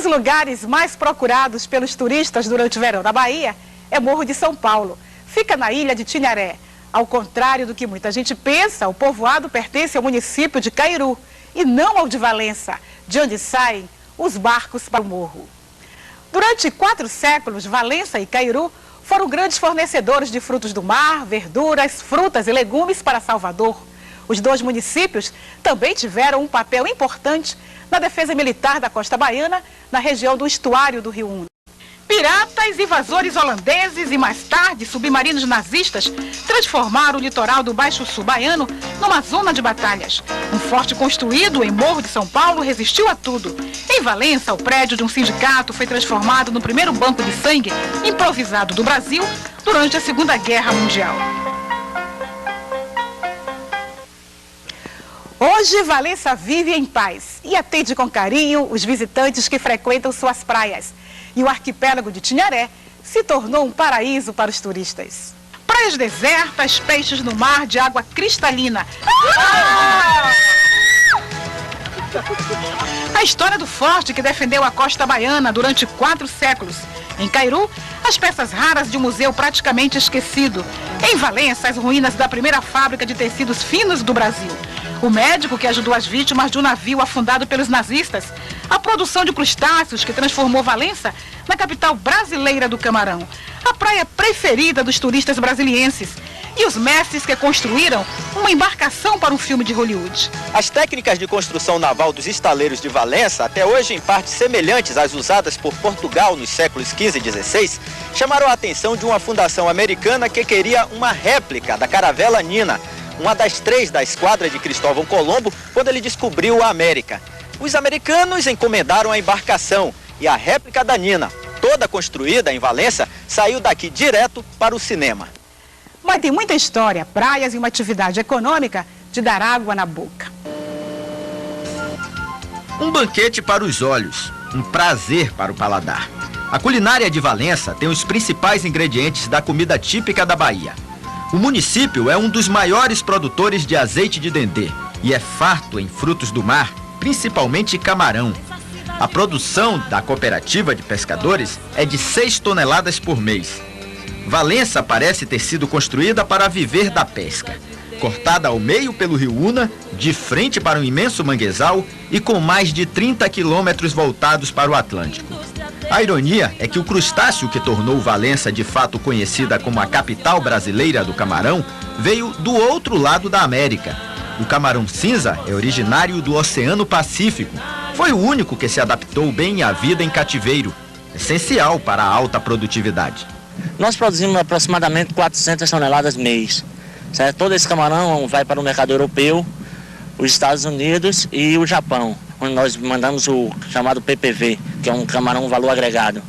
dos lugares mais procurados pelos turistas durante o verão na Bahia é Morro de São Paulo. Fica na ilha de Tinharé. Ao contrário do que muita gente pensa, o povoado pertence ao município de Cairu e não ao de Valença, de onde saem os barcos para o morro. Durante 4 séculos, Valença e Cairu foram grandes fornecedores de frutos do mar, verduras, frutas e legumes para Salvador. Os 2 municípios também tiveram um papel importante na defesa militar da costa baiana, na região do estuário do Rio Uno. Piratas, invasores holandeses e, mais tarde, submarinos nazistas transformaram o litoral do Baixo Sul baiano numa zona de batalhas. Um forte construído em Morro de São Paulo resistiu a tudo. Em Valença, o prédio de um sindicato foi transformado no primeiro banco de sangue improvisado do Brasil durante a Segunda Guerra Mundial. Hoje, Valença vive em paz e atende com carinho os visitantes que frequentam suas praias. E o arquipélago de Tinharé se tornou um paraíso para os turistas. Praias desertas, peixes no mar de água cristalina. A história do forte que defendeu a costa baiana durante 4 séculos. Em Cairu, as peças raras de um museu praticamente esquecido. Em Valença, as ruínas da primeira fábrica de tecidos finos do Brasil. O médico que ajudou as vítimas de um navio afundado pelos nazistas. A produção de crustáceos que transformou Valença na capital brasileira do camarão. A praia preferida dos turistas brasilienses. E os mestres que construíram uma embarcação para um filme de Hollywood. As técnicas de construção naval dos estaleiros de Valença, até hoje em partes semelhantes às usadas por Portugal nos séculos XV e XVI, chamaram a atenção de uma fundação americana que queria uma réplica da caravela Nina, uma das 3 da esquadra de Cristóvão Colombo, quando ele descobriu a América. Os americanos encomendaram a embarcação e a réplica da Nina, toda construída em Valença, saiu daqui direto para o cinema. Mas tem muita história, praias e uma atividade econômica de dar água na boca. Um banquete para os olhos, um prazer para o paladar. A culinária de Valença tem os principais ingredientes da comida típica da Bahia. O município é um dos maiores produtores de azeite de dendê e é farto em frutos do mar, principalmente camarão. A produção da cooperativa de pescadores é de 6 toneladas por mês. Valença parece ter sido construída para viver da pesca. Cortada ao meio pelo Rio Una, de frente para um imenso manguezal e com mais de 30 quilômetros voltados para o Atlântico. A ironia é que o crustáceo que tornou Valença de fato conhecida como a capital brasileira do camarão veio do outro lado da América. O camarão cinza é originário do Oceano Pacífico. Foi o único que se adaptou bem à vida em cativeiro, essencial para a alta produtividade. Nós produzimos aproximadamente 400 toneladas mês. Certo? Todo esse camarão vai para o mercado europeu, os Estados Unidos e o Japão, onde nós mandamos o chamado PPV, que é um camarão valor agregado.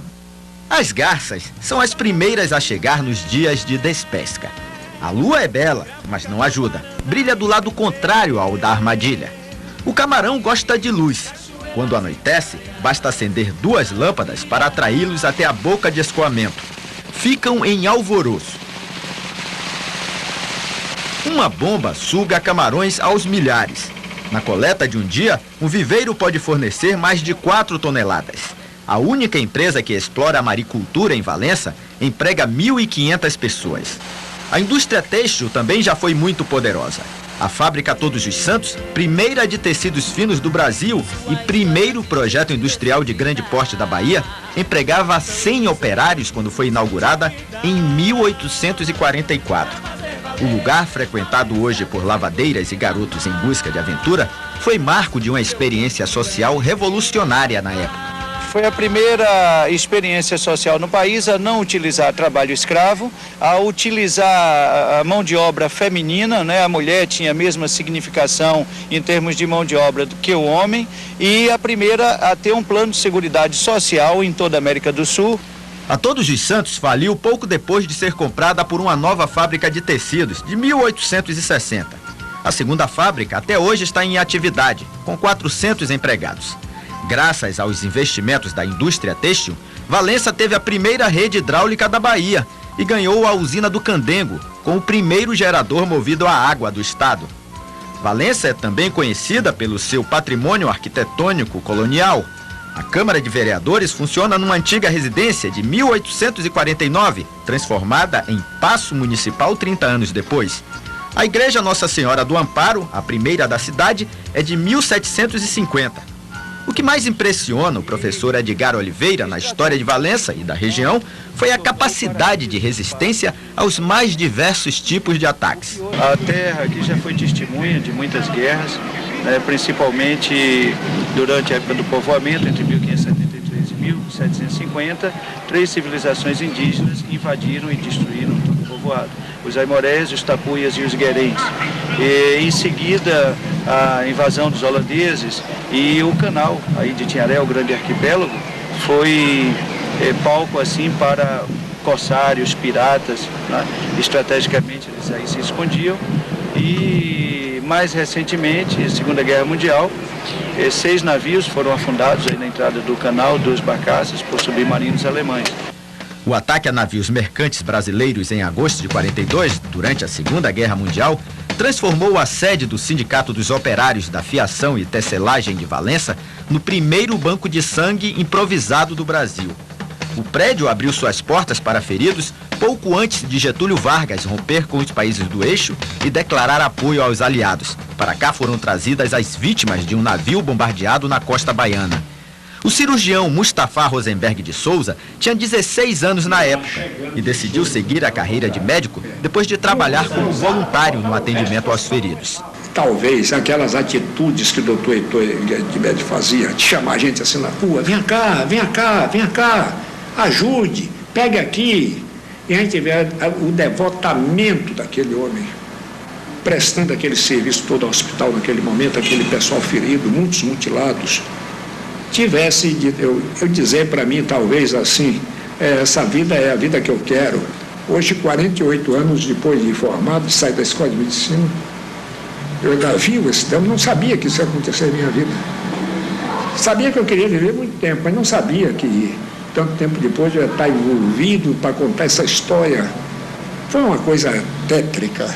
As garças são as primeiras a chegar nos dias de despesca. A lua é bela, mas não ajuda. Brilha do lado contrário ao da armadilha. O camarão gosta de luz. Quando anoitece, basta acender 2 lâmpadas para atraí-los até a boca de escoamento. Ficam em alvoroço. Uma bomba suga camarões aos milhares. Na coleta de um dia, um viveiro pode fornecer mais de 4 toneladas. A única empresa que explora a maricultura em Valença emprega 1.500 pessoas. A indústria têxtil também já foi muito poderosa. A fábrica Todos os Santos, primeira de tecidos finos do Brasil e primeiro projeto industrial de grande porte da Bahia, empregava 100 operários quando foi inaugurada em 1844. O lugar, frequentado hoje por lavadeiras e garotos em busca de aventura, foi marco de uma experiência social revolucionária na época. Foi a primeira experiência social no país a não utilizar trabalho escravo, a utilizar a mão de obra feminina, né? A mulher tinha a mesma significação em termos de mão de obra do que o homem, e a primeira a ter um plano de seguridade social em toda a América do Sul. A Todos os Santos faliu pouco depois de ser comprada por uma nova fábrica de tecidos, de 1860. A segunda fábrica até hoje está em atividade, com 400 empregados. Graças aos investimentos da indústria têxtil, Valença teve a primeira rede hidráulica da Bahia e ganhou a usina do Candengo, com o primeiro gerador movido a água do estado. Valença é também conhecida pelo seu patrimônio arquitetônico colonial. A Câmara de Vereadores funciona numa antiga residência de 1849, transformada em Paço Municipal 30 anos depois. A Igreja Nossa Senhora do Amparo, a primeira da cidade, é de 1750. O que mais impressiona o professor Edgar Oliveira na história de Valença e da região foi a capacidade de resistência aos mais diversos tipos de ataques. A terra aqui já foi testemunha de muitas guerras, principalmente durante a época do povoamento, entre 1573 e 1750, 3 civilizações indígenas invadiram e destruíram todo o povoado. Os aimorés, os tapuias e os guerentes. E, em seguida, a invasão dos holandeses e o canal aí de Tinharé, o grande arquipélago, foi palco assim para corsários, piratas, né? Estrategicamente eles aí se escondiam. E mais recentemente, Segunda Guerra Mundial, 6 navios foram afundados aí na entrada do canal, 2 barcaças por submarinos alemães. O ataque a navios mercantes brasileiros em agosto de 42, durante a Segunda Guerra Mundial, transformou a sede do Sindicato dos Operários da Fiação e Tecelagem de Valença no primeiro banco de sangue improvisado do Brasil. O prédio abriu suas portas para feridos pouco antes de Getúlio Vargas romper com os países do eixo e declarar apoio aos aliados. Para cá foram trazidas as vítimas de um navio bombardeado na costa baiana. O cirurgião Mustafa Rosenberg de Souza tinha 16 anos na época e decidiu seguir a carreira de médico depois de trabalhar como voluntário no atendimento aos feridos. Talvez aquelas atitudes que o doutor Heitor de Médio fazia, de chamar a gente assim na rua, vem cá, vem cá, vem cá, ajude, pegue aqui. E a gente vê o devotamento daquele homem, prestando aquele serviço todo ao hospital naquele momento, aquele pessoal ferido, muitos mutilados. Tivesse eu dizer para mim, talvez assim, essa vida é a vida que eu quero. Hoje, 48 anos depois de formado, saí da escola de medicina, eu ainda vivo esse tempo, não sabia que isso ia acontecer na minha vida. Sabia que eu queria viver muito tempo, mas não sabia que tanto tempo depois eu ia estar envolvido para contar essa história. Foi uma coisa tétrica.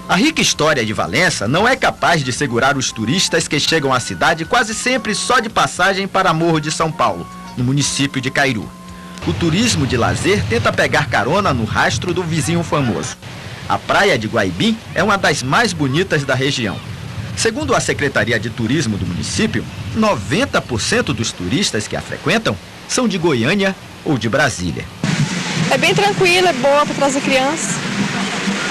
A rica história de Valença não é capaz de segurar os turistas que chegam à cidade quase sempre só de passagem para Morro de São Paulo, no município de Cairu. O turismo de lazer tenta pegar carona no rastro do vizinho famoso. A praia de Guaibim é uma das mais bonitas da região. Segundo a Secretaria de Turismo do município, 90% dos turistas que a frequentam são de Goiânia ou de Brasília. É bem tranquilo, é boa para trazer criança.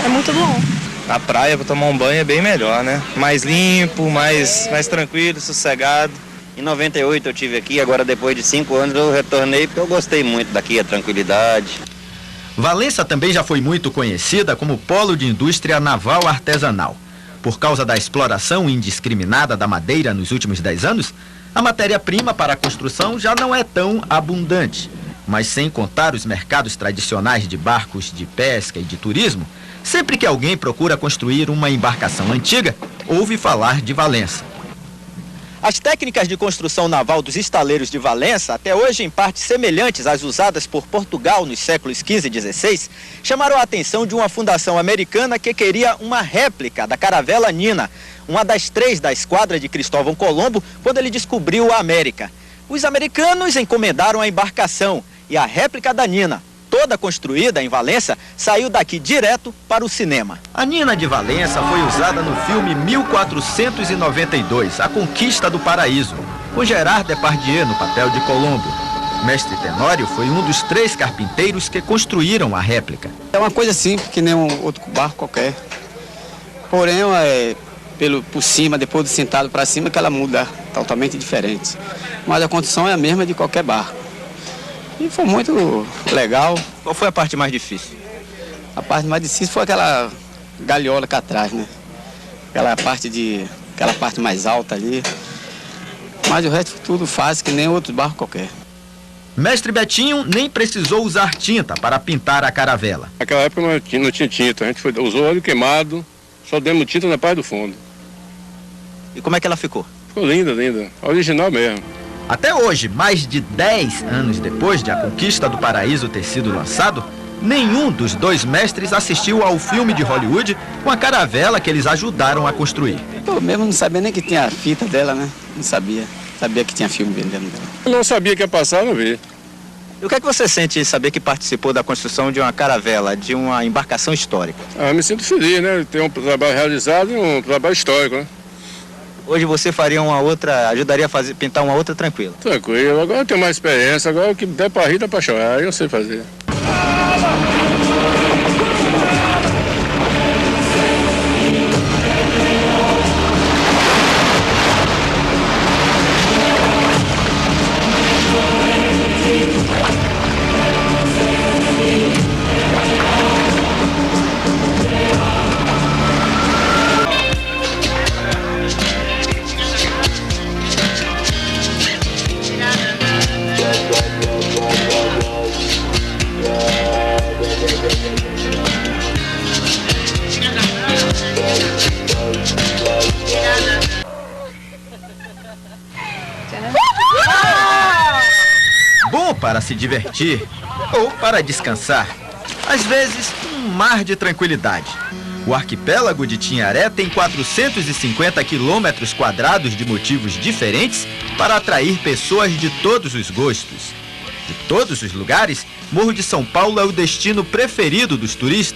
É muito bom. A praia para tomar um banho é bem melhor, né? Mais limpo, mais tranquilo, sossegado. Em 98 eu tive aqui, agora depois de 5 anos eu retornei porque eu gostei muito daqui, a tranquilidade. Valença também já foi muito conhecida como polo de indústria naval artesanal. Por causa da exploração indiscriminada da madeira nos últimos 10 anos, a matéria-prima para a construção já não é tão abundante. Mas sem contar os mercados tradicionais de barcos de pesca e de turismo, sempre que alguém procura construir uma embarcação antiga, ouve falar de Valença. As técnicas de construção naval dos estaleiros de Valença, até hoje em partes semelhantes às usadas por Portugal nos séculos XV e XVI, chamaram a atenção de uma fundação americana que queria uma réplica da caravela Nina, uma das 3 da esquadra de Cristóvão Colombo, quando ele descobriu a América. Os americanos encomendaram a embarcação e a réplica da Nina, toda construída em Valença, saiu daqui direto para o cinema. A Nina de Valença foi usada no filme 1492, A Conquista do Paraíso, com Gerard Depardieu no papel de Colombo. Mestre Tenório foi um dos 3 carpinteiros que construíram a réplica. É uma coisa simples, que nem um outro barco qualquer. Porém, por cima, depois do sentado para cima, que ela muda, totalmente diferente. Mas a construção é a mesma de qualquer barco. E foi muito legal. Qual foi a parte mais difícil? A parte mais difícil foi aquela galhola cá atrás, né? Aquela parte mais alta ali. Mas o resto tudo faz que nem outro barco qualquer. Mestre Betinho nem precisou usar tinta para pintar a caravela. Naquela época não tinha tinta, a gente usou óleo queimado, só demos tinta na parte do fundo. E como é que ela ficou? Ficou linda, original mesmo. Até hoje, mais de 10 anos depois de A Conquista do Paraíso ter sido lançado, nenhum dos 2 mestres assistiu ao filme de Hollywood com a caravela que eles ajudaram a construir. Eu mesmo não sabia nem que tinha a fita dela, né? Não sabia. Sabia que tinha filme vendendo dela. Eu não sabia que ia passar, não vi. E o que é que você sente em saber que participou da construção de uma caravela, de uma embarcação histórica? Ah, me sinto feliz, né? Ter um trabalho realizado e um trabalho histórico, né? Hoje você faria uma outra, ajudaria a pintar uma outra tranquila? Tranquilo, agora eu tenho mais experiência, agora o que der pra rir, dá pra chorar, aí eu sei fazer. Bom para se divertir ou para descansar. Às vezes, um mar de tranquilidade. O arquipélago de Tinharé tem 450 quilômetros quadrados de motivos diferentes para atrair pessoas de todos os gostos. De todos os lugares, Morro de São Paulo é o destino preferido dos turistas.